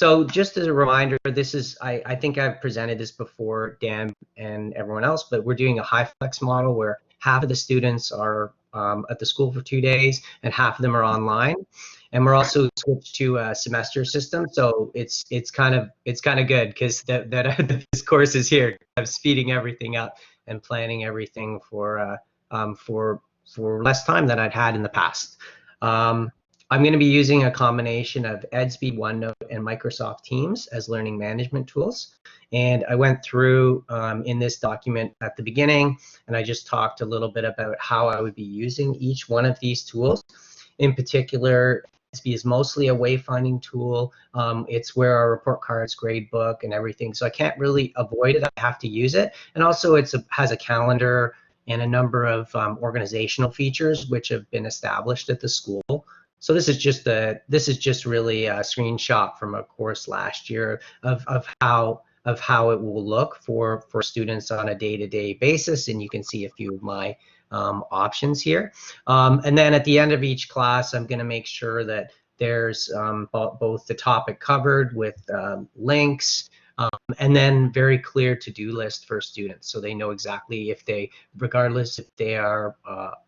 So just as a reminder, this is, I think I've presented this before, Dan and everyone else, but we're doing a HyFlex model where half of the students are at the school for 2 days and half of them are online. And we're also switched to a semester system, so it's kind of good because this course is here. I'm speeding everything up and planning everything for less time than I'd had in the past. I'm going to be using a combination of Edsby, OneNote, and Microsoft Teams as learning management tools. And I went through in this document at the beginning, and I just talked a little bit about how I would be using each one of these tools. In particular, Edsby is mostly a wayfinding tool. It's where our report cards, grade book, and everything. So I can't really avoid it. I have to use it. And also has a calendar and a number of organizational features which have been established at the school. So this is just really a screenshot from a course last year of how it will look for students on a day-to-day basis, and you can see a few of my options here. And then at the end of each class, I'm going to make sure that there's both the topic covered with links, and then very clear to-do list for students, so they know exactly regardless if they are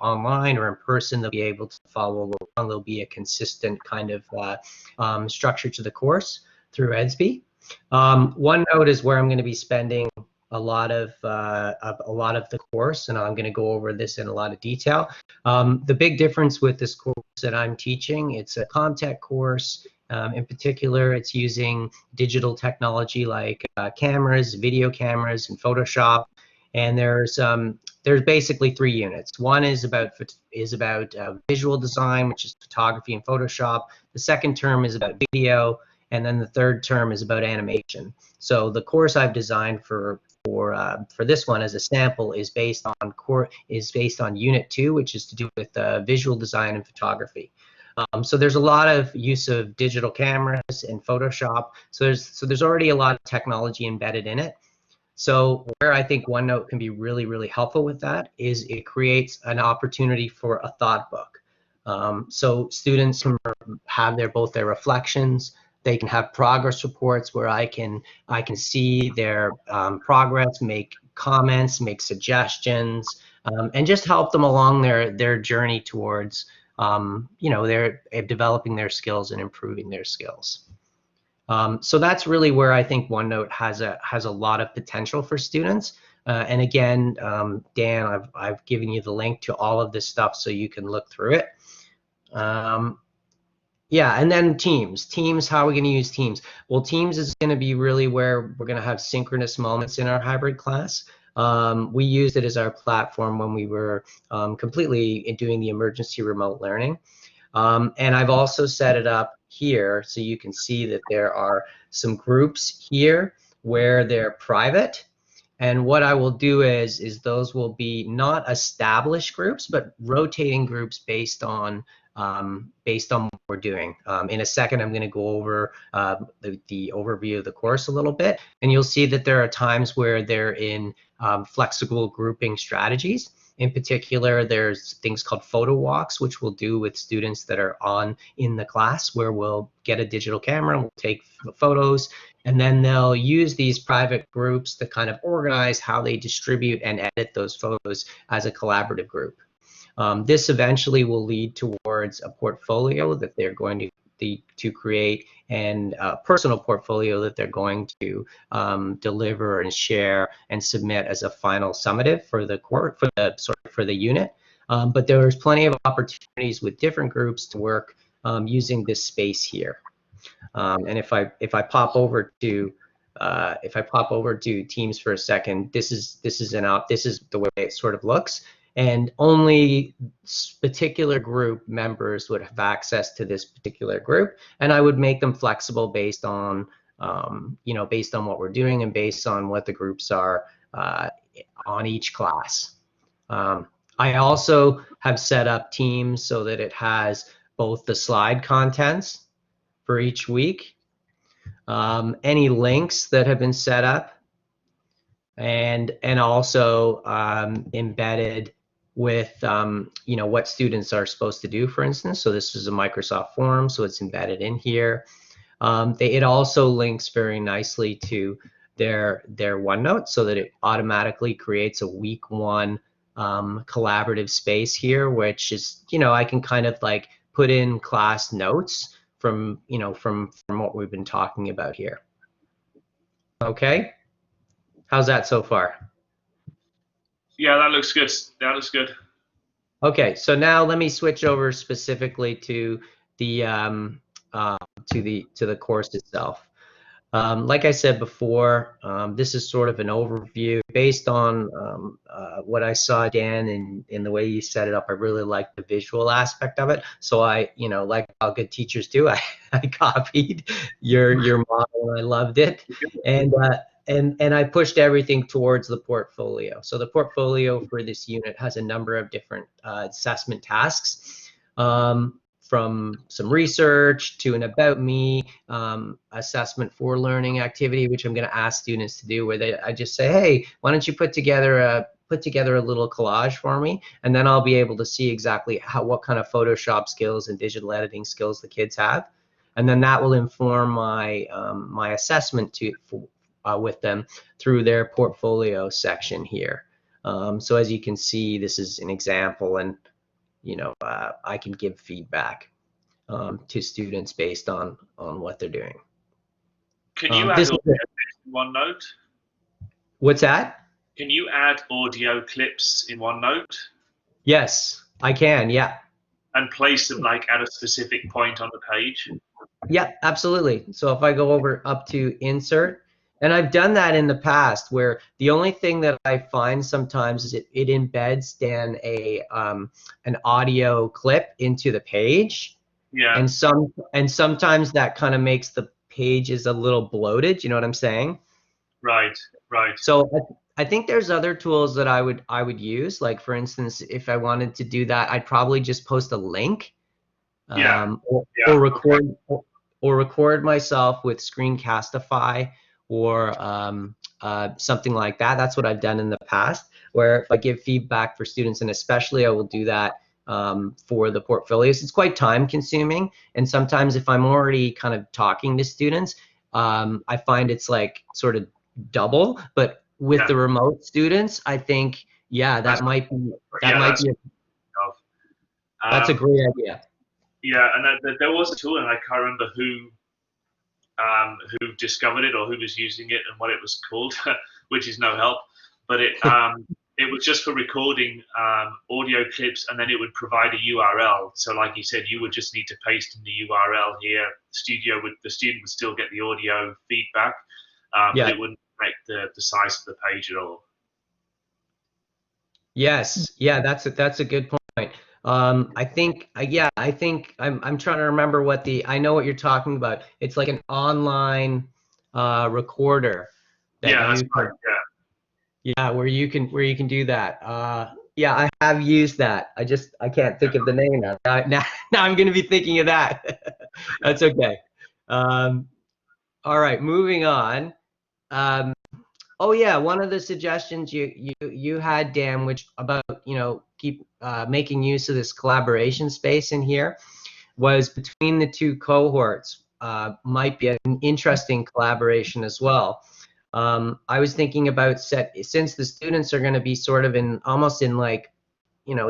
online or in person, they'll be able to follow along. There'll be a consistent kind of structure to the course through Edsby. OneNote is where I'm going to be spending a lot of the course, and I'm going to go over this in a lot of detail. The big difference with this course that I'm teaching, it's a Comtech course. In particular, it's using digital technology like cameras, video cameras, and Photoshop. And there's basically 3 units. One is about visual design, which is photography and Photoshop. The second term is about video, and then the third term is about animation. So the course I've designed for this one as a sample is based on Unit 2, which is to do with visual design and photography. So there's a lot of use of digital cameras and Photoshop. So there's already a lot of technology embedded in it. So where I think OneNote can be really, really helpful with that is it creates an opportunity for a thought book. So students can have both their reflections. They can have progress reports where I can see their progress, make comments, make suggestions, and just help them along their journey towards they're developing their skills and improving their skills. So that's really where I think OneNote has a lot of potential for students. And again, Dan, I've given you the link to all of this stuff so you can look through it. Yeah, and then Teams. How are we going to use Teams? Well, Teams is going to be really where we're going to have synchronous moments in our hybrid class. We used it as our platform when we were completely doing the emergency remote learning. And I've also set it up here so you can see that there are some groups here where they're private. And what I will do is those will be not established groups, but rotating groups based on what we're doing. In a second, I'm going to go over the overview of the course a little bit, and you'll see that there are times where they're in flexible grouping strategies. In particular, there's things called photo walks, which we'll do with students that are in the class, where we'll get a digital camera and we'll take photos, and then they'll use these private groups to kind of organize how they distribute and edit those photos as a collaborative group. This eventually will lead towards a portfolio that they're going to create, and a personal portfolio that they're going to deliver and share and submit as a final summative for the unit. But there's plenty of opportunities with different groups to work using this space here. And if I pop over to Teams for a second, this is the way it sort of looks. And only particular group members would have access to this particular group, and I would make them flexible based on what we're doing and based on what the groups are on each class. I also have set up Teams so that it has both the slide contents for each week, any links that have been set up, and also embedded with what students are supposed to do, for instance. So this is a Microsoft form, so it's embedded in here. It also links very nicely to their OneNote, so that it automatically creates a week one collaborative space here, which is, I can kind of like put in class notes from what we've been talking about here. Okay, how's that so far? Yeah, that looks good. That looks good. Okay, so now let me switch over specifically to the to the course itself. Like I said before, this is sort of an overview based on what I saw, Dan, in the way you set it up. I really like the visual aspect of it. So I, like how good teachers do, I copied your model and I loved it. And I pushed everything towards the portfolio. So the portfolio for this unit has a number of different assessment tasks. From some research to an about me assessment for learning activity, which I'm going to ask students to do, where I just say, hey, why don't you put together a little collage for me, and then I'll be able to see exactly what kind of Photoshop skills and digital editing skills the kids have, and then that will inform my my assessment with them through their portfolio section here. So as you can see, this is an example, and I can give feedback to students based on what they're doing. Can you add audio clips in OneNote? What's that? Can you add audio clips in OneNote? Yes, I can. Yeah. And place them like at a specific point on the page? Yeah, absolutely. So if I go over up to insert, and I've done that in the past, where the only thing that I find sometimes is it embeds then an audio clip into the page. Yeah. And sometimes that kind of makes the pages a little bloated. You know what I'm saying? Right. Right. So I think there's other tools that I would use. Like for instance, if I wanted to do that, I'd probably just post a link. Or record myself with Screencastify or something like that. That's what I've done in the past, where if I give feedback for students, and especially I will do that for the portfolios. It's quite time consuming, and sometimes if I'm already kind of talking to students, I find it's like sort of double. But with the remote students, I think that might be that's a great idea. Yeah, and there was a tool, and I can't remember who discovered it or who was using it and what it was called, which is no help. But it was just for recording audio clips, and then it would provide a URL. So like you said, you would just need to paste in the URL here. The student would still get the audio feedback, but it wouldn't affect the size of the page at all. Yes, yeah, that's a good point. I think I'm trying to remember I know what you're talking about. It's like an online recorder. That's right. Yeah, where you can do that. Yeah, I have used that. I can't think of the name now. Now I'm going to be thinking of that. That's okay. All right, moving on. Oh yeah, one of the suggestions you had, Dan, which about keep making use of this collaboration space in here, was between the two cohorts might be an interesting collaboration as well. I was thinking about since the students are going to be sort of almost in like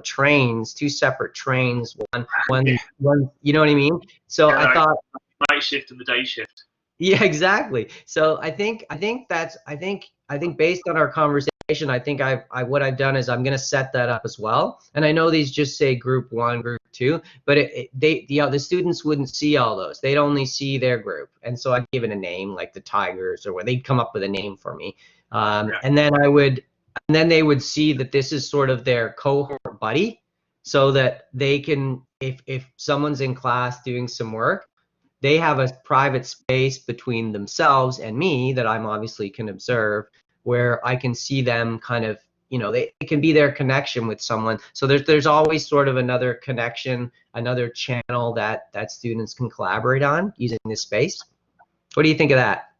trains, two separate trains, one you know what I mean? So I thought night shift and the day shift. Yeah, exactly. So I think based on our conversation, I think what I've done is I'm going to set that up as well. And I know these just say group 1, group 2, but the students wouldn't see all those. They'd only see their group. And so I'd give it a name like the Tigers, or where they'd come up with a name for me. And then they would see that this is sort of their cohort buddy, so that they can, if someone's in class doing some work, they have a private space between themselves and me that I'm obviously can observe, where I can see them kind of, it can be their connection with someone. So there's always sort of another connection, another channel that students can collaborate on using this space. What do you think of that?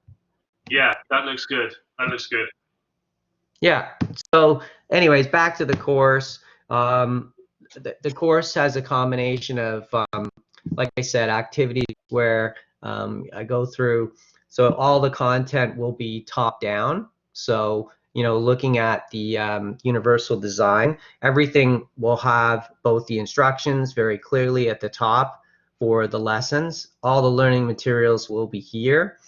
Yeah, that looks good. That looks good. Yeah. So anyways, back to the course. The course has a combination of, like I said, activities where I go through, so all the content will be top down. So, you know, looking at the universal design, everything will have both the instructions very clearly at the top for the lessons. All the learning materials will be here.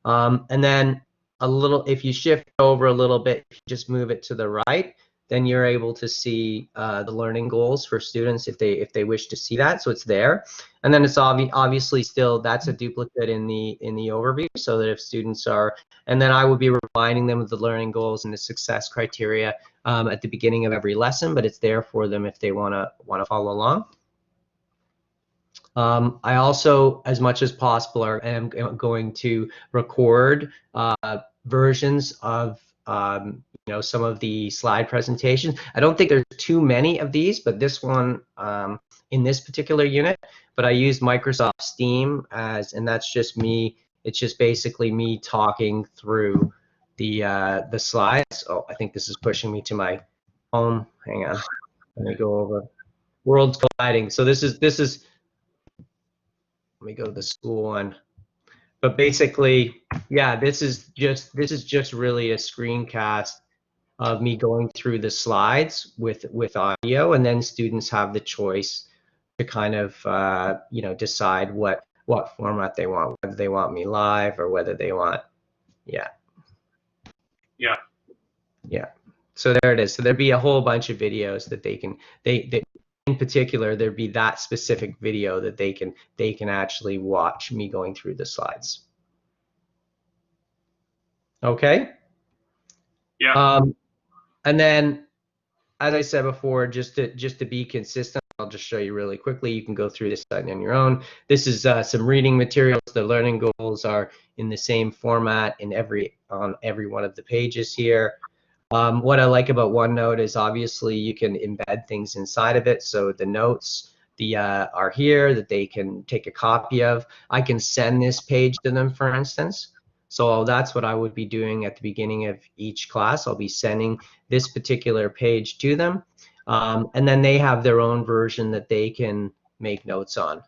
And then a little, if you shift over a little bit, just move it to the right, then you're able to see the learning goals for students if they wish to see that. So it's there, and then it's obviously still, that's a duplicate in the overview, so that if students are, and then I would be reminding them of the learning goals and the success criteria at the beginning of every lesson, but it's there for them if they want to follow along. I also, as much as possible, am going to record versions of you know, some of the slide presentations. I don't think there's too many of these, but this one in this particular unit, but I used Microsoft Steam and that's just me. It's just basically me talking through the slides. Oh, I think this is pushing me to my home. Hang on, let me go over Worlds Colliding. So this is let me go to the school one. But basically, yeah, this is just really a screencast of me going through the slides with audio, and then students have the choice to kind of you know, decide what format they want, whether they want me live or whether they want, yeah. So there it is. So there'd be a whole bunch of videos that they in particular, there'd be that specific video that they can actually watch me going through the slides. Okay. Yeah. And then, as I said before, just to be consistent, I'll just show you really quickly. You can go through this on your own. This is some reading materials. The learning goals are in the same format on every one of the pages here. What I like about OneNote is obviously you can embed things inside of it. So the notes are here that they can take a copy of. I can send this page to them, for instance. So that's what I would be doing at the beginning of each class. I'll be sending this particular page to them. And then they have their own version that they can make notes on.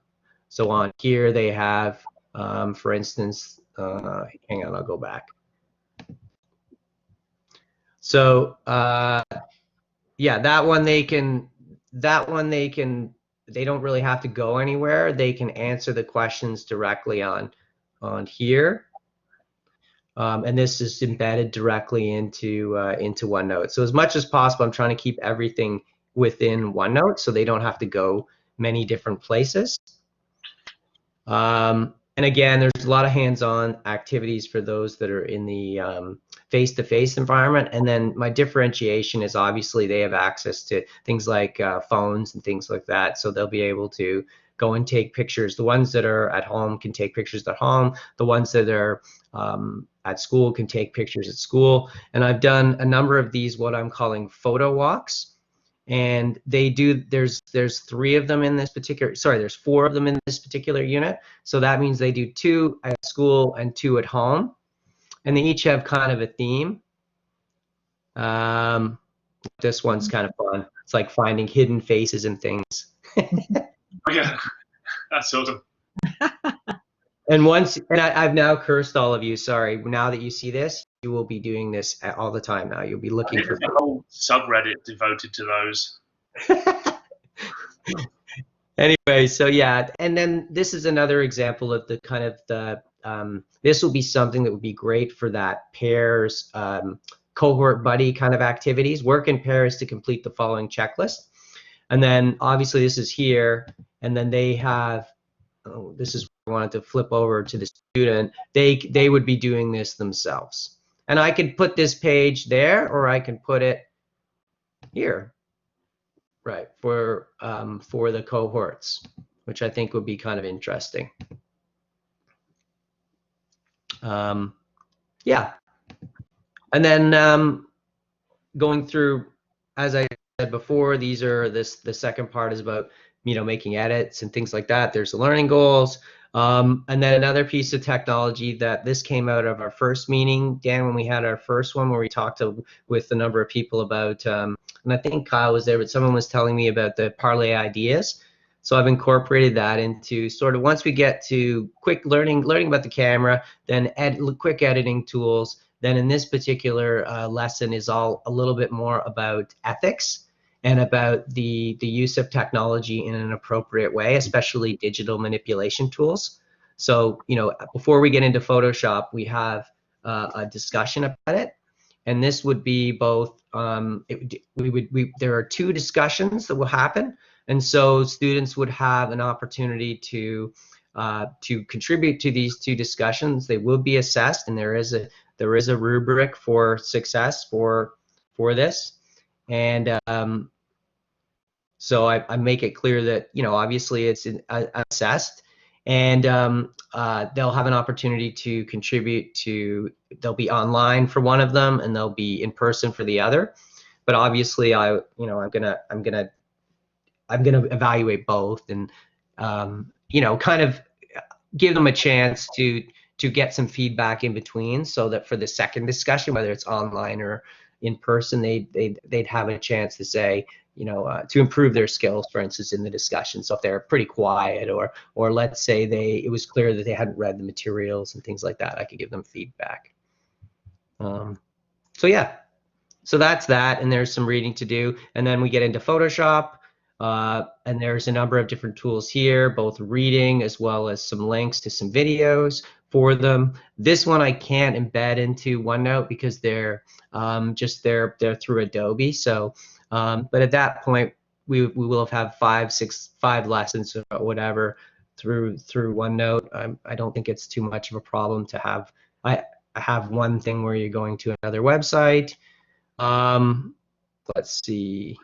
So on here they have, for instance, hang on, I'll go back. So yeah, that one they don't really have to go anywhere. They can answer the questions directly on here. And this is embedded directly into OneNote. So as much as possible, I'm trying to keep everything within OneNote so they don't have to go many different places. And again, there's a lot of hands-on activities for those that are in the face-to-face environment. And then my differentiation is obviously they have access to things like phones and things like that. So they'll be able to go and take pictures. The ones that are at home can take pictures at home. The ones that are at school can take pictures at school. And I've done a number of these, what I'm calling photo walks. And they do, there's 3 of them in this particular, sorry, there's 4 of them in this particular unit. So that means they do 2 at school and 2 at home. And they each have kind of a theme. This one's kind of fun. It's like finding hidden faces and things. Oh, yeah, that's awesome. And I've now cursed all of you. Sorry. Now that you see this, you will be doing this all the time now. You'll be looking for a whole subreddit devoted to those. Anyway, so yeah, and then this is another example of the kind of this will be something that would be great for that pairs cohort buddy kind of activities. Work in pairs to complete the following checklist. And then obviously this is here, and then they have, oh, this is where I wanted to flip over to the student. They would be doing this themselves. And I could put this page there, or I can put it here, right, for the cohorts, which I think would be kind of interesting. Yeah. And then going through, as I said before, these are the second part is about, you know, making edits and things like that. There's the learning goals. And then another piece of technology that this came out of our first meeting, Dan, when we had our first one where we talked with a number of people about, and I think Kyle was there, but someone was telling me about the Parlay Ideas. So I've incorporated that into sort of, once we get to quick learning about the camera, then quick editing tools. Then in this particular lesson is all a little bit more about ethics and about the use of technology in an appropriate way, especially digital manipulation tools. So, you know, before we get into Photoshop, we have a discussion about it. And this would be both, there are two discussions that will happen. And so students would have an opportunity to contribute to these two discussions. They will be assessed, and there is a rubric for success for this. And so I make it clear that, you know, obviously it's assessed, and they'll have an opportunity to contribute to. They'll be online for one of them, and they'll be in person for the other. But obviously, I'm gonna evaluate both, and you know, kind of give them a chance to get some feedback in between, so that for the second discussion, whether it's online or in person, they'd have a chance to say, you know, to improve their skills, for instance, in the discussion. So if they're pretty quiet, or let's say it was clear that they hadn't read the materials and things like that, I could give them feedback. So yeah, so that's that, and there's some reading to do, and then we get into Photoshop, and there's a number of different tools here, both reading as well as some links to some videos for them. This one I can't embed into OneNote because they're through Adobe. So, but at that point, we will have five lessons or whatever through OneNote. I don't think it's too much of a problem to have. I have one thing where you're going to another website. Let's see.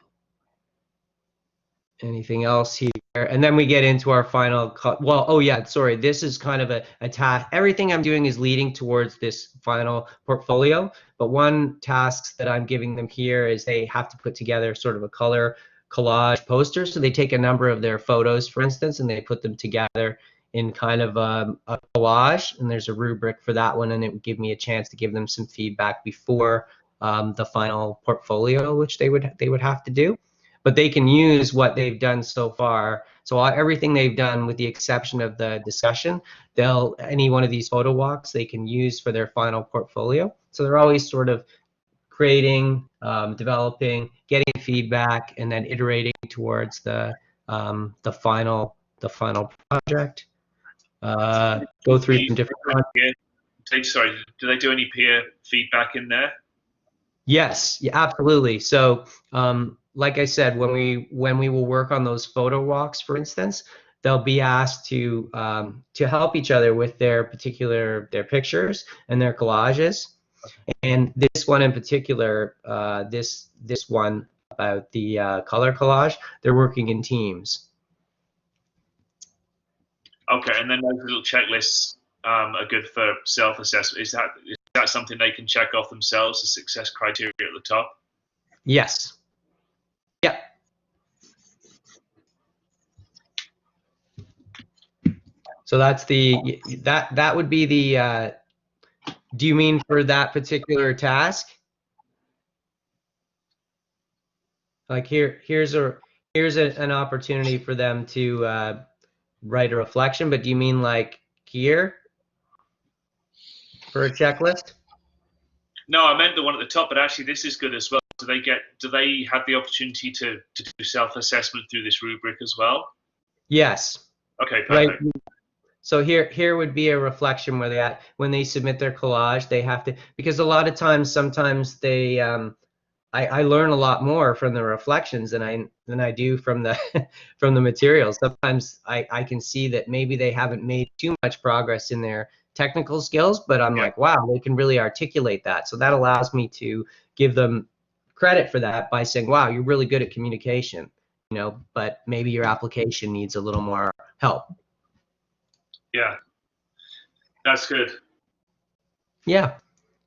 Anything else here? And then we get into our final well, oh yeah, sorry, this is kind of a task. Everything I'm doing is leading towards this final portfolio, but one task that I'm giving them here is they have to put together sort of a color collage poster. So they take a number of their photos, for instance, and they put them together in kind of a collage, and there's a rubric for that one, and it would give me a chance to give them some feedback before the final portfolio, which they would have to do. But they can use what they've done so far. So everything they've done, with the exception of the discussion, any one of these photo walks they can use for their final portfolio. So they're always sort of creating, developing, getting feedback, and then iterating towards the final project. Go through some different. Sorry, do they do any peer feedback in there? Yes, yeah, absolutely. So, like I said, when we will work on those photo walks, for instance, they'll be asked to help each other with their pictures and their collages. And this one in particular, this one about the color collage, they're working in teams. Okay, and then those little checklists are good for self-assessment. Is that something they can check off themselves, the success criteria at the top? Yes. Yeah. So that's that would be the. Do you mean for that particular task? Like here's an opportunity for them to write a reflection, but do you mean like here for a checklist? No, I meant the one at the top, but actually this is good as well. Do they have the opportunity to do self-assessment through this rubric as well? Yes. Okay, perfect. Right. So here would be a reflection where when they submit their collage, they have to, because a lot of times, sometimes they, I learn a lot more from the reflections than I do from the from the materials. Sometimes I can see that maybe they haven't made too much progress in their technical skills, but I'm like, wow, they can really articulate that. So that allows me to give them credit for that by saying, wow, you're really good at communication, you know, but maybe your application needs a little more help. Yeah, that's good. Yeah,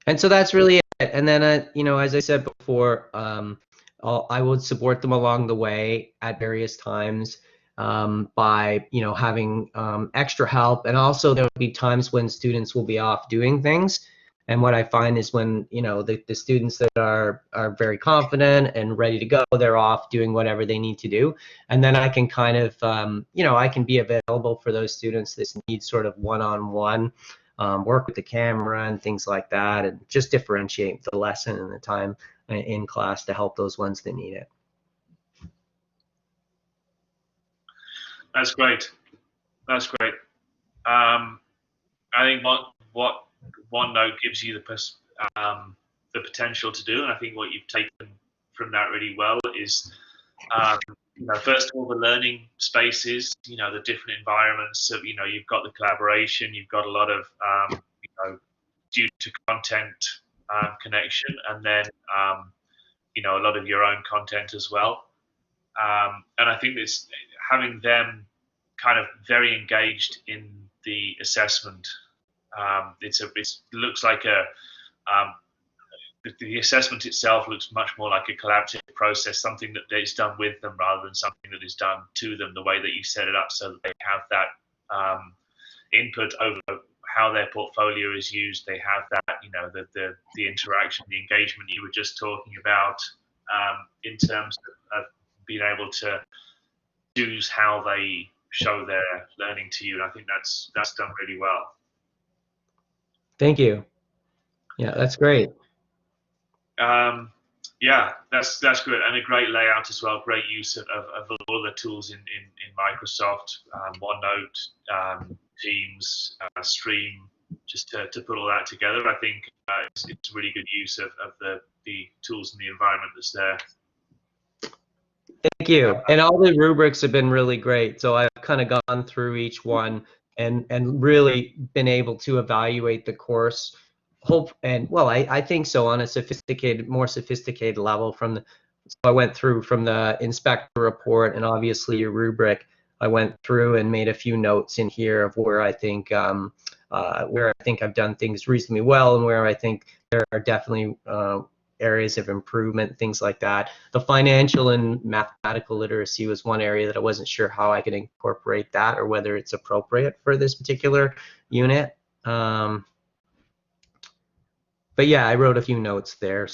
and so that's really it. And then, you know, as I said before, I would support them along the way at various times by, you know, having extra help. And also there will be times when students will be off doing things. And what I find is when, the students that are very confident and ready to go, they're off doing whatever they need to do. And then I can kind of, I can be available for those students that need sort of one-on-one work with the camera and things like that, and just differentiate the lesson and the time in class to help those ones that need it. That's great. That's great. I think what OneNote gives you the potential to do, and I think what you've taken from that really well is, first of all, the learning spaces, the different environments. So, you've got the collaboration, you've got a lot of, due to content connection, and then, a lot of your own content as well. And I think this, having them kind of very engaged in the assessment, it looks like the assessment itself looks much more like a collaborative process, something that is done with them rather than something that is done to them, the way that you set it up, so that they have that input over how their portfolio is used. They have that, the interaction, the engagement you were just talking about, in terms of being able to choose how they show their learning to you. And I think that's done really well. Thank you. Yeah, that's great. Yeah, that's good, and a great layout as well. Great use of all the tools in Microsoft, OneNote, Teams, Stream, just to put all that together. I think it's really good use of the tools and the environment that's there. Thank you. And all the rubrics have been really great. So I've kind of gone through each one and really been able to evaluate the course. I think so, on a more sophisticated level. So I went through from the inspector report and obviously your rubric. I went through and made a few notes in here of where I think I've done things reasonably well, and where I think there are definitely areas of improvement, things like that. The financial and mathematical literacy was one area that I wasn't sure how I could incorporate that, or whether it's appropriate for this particular unit. But yeah, I wrote a few notes there.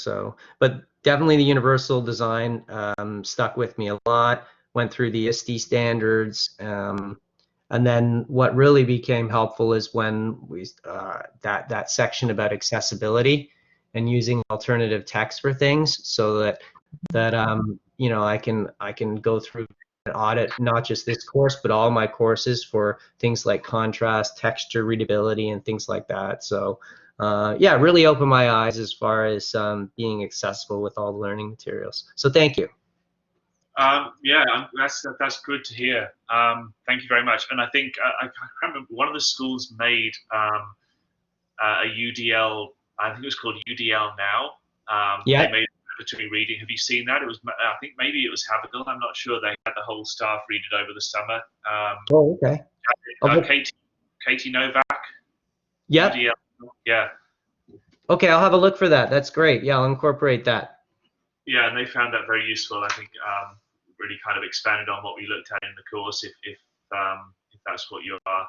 But definitely the universal design stuck with me a lot. Went through the ISTE standards, and then what really became helpful is when we that section about accessibility and using alternative text for things, so that I can go through and audit not just this course but all my courses for things like contrast, texture, readability, and things like that. So yeah, really opened my eyes as far as being accessible with all the learning materials. So thank you. Yeah, that's good to hear. Thank you very much. And I think I can't remember, one of the schools made a UDL. I think it was called UDL Now. Yeah. They made mandatory reading. Have you seen that? It was, I think maybe it was Havergal. I'm not sure. They had the whole staff read it over the summer. Oh, okay. Katie Novak. Yeah. UDL, yeah. Okay, I'll have a look for that. That's great. Yeah, I'll incorporate that. Yeah, and they found that very useful. I think really kind of expanded on what we looked at in the course, if that's what you are